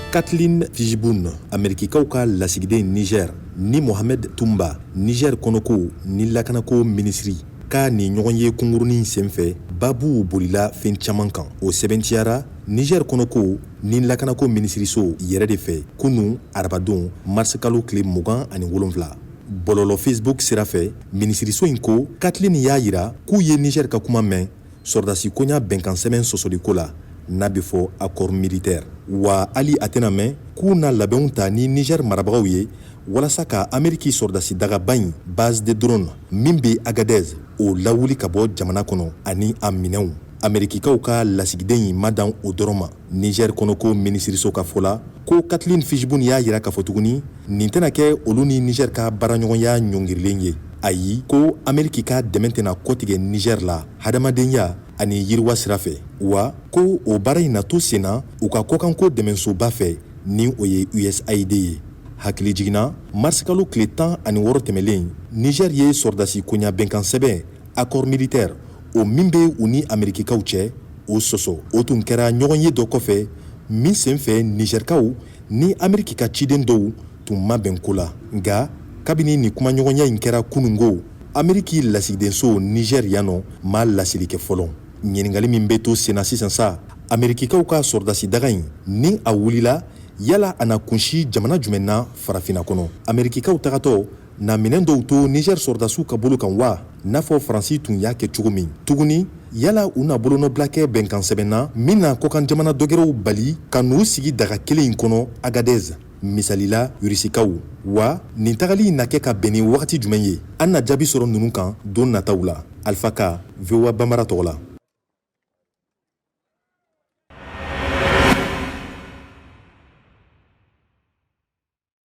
Kathleen Fishburne Amerikikaw ka lasigiden Niger ni Mohamed Tumba Niger kɔnɔko ni lakanako minisiri ka ni ɲɔgɔn ye kungurunin senfɛ babu bolila fɛn caman kan o sɛbɛntiyara Niger kɔnɔko ni lakanako minisiriso yɛrɛ de fɛ kunu arabadon mars kalo tile 27 bɔlɔlɔ Facebook sira fɛ minisiriso in ko Kathleen y'a yira k'u ye Niger ka kuma mɛn sɔrdasi koɲa bɛnkan sɛbɛn sɔsɔliko la n'a bɛ fɔ accord militaire wa hali a tɛna mɛn k'u na labɛnw ta ni Niger marabagaw ye walasa ka Ameriki sɔrdasi dagaba in base de drone min bɛ Agadez o lawuli ka bɔ jamana kɔnɔ ani a minɛnw Amerikikaw ka lasigiden in ma dan o dɔrɔn ma Niger kɔnɔko minisiriso ka fɔ la ko Kathleen Fishburne y'a yira k'a fɔ tuguni nin tɛna kɛ olu ni Niger ka baaraɲɔgɔnya ɲɔngirilen ye ayi ko Ameriki ka dɛmɛ tɛna kɔtigɛ Niger la hadamadenya ani yiriwa sira fɛ wa ko o baara in na to sen na u ka kɔkanko dɛmɛsoba fɛ ni o ye USAID ye hakili jiginna mars kalo tile 16 tɛmɛlen Niger ye sɔrdasi koɲa bɛnkan sɛbɛn accord militaire o min bɛ u ni Amerikikaw cɛ o sɔsɔ o tun kɛra ɲɔgɔn ye dɔ kɔfɛ min senfɛ Nigerkaw ni Ameriki ka ciden dɔw tun ma bɛn ko la nka kabini ni kumaɲɔgɔnya in kɛra kunungo Ameriki lasigidenso Niger yanɔ ma lasili kɛ fɔlɔ ɲiningali min bɛ to senna sisan sa Amerikikaw ka sɔrdasi daga in ni a wulila yala a na kunsi jamana jumɛn na farafina kɔnɔ Amerikikaw tagatɔ na minɛn dɔw to Niger sɔrdasiw ka bolo kan wa n'a fɔ Faransi tun y'a kɛ cogo min tuguni yala u na bolonɔbila kɛ bɛnkan sɛbɛnna min na kɔkan jamana dɔgɛrɛw bali ka n'u sigi daga kelen in kɔnɔ Agadez misalila Rusikaw wa nin tagali na kɛ ka bɛn ni wagati jumɛn ye an na jaabi sɔrɔ ninnu kan don nataw la Alpha Ka VOA Bambara tɔgɔ la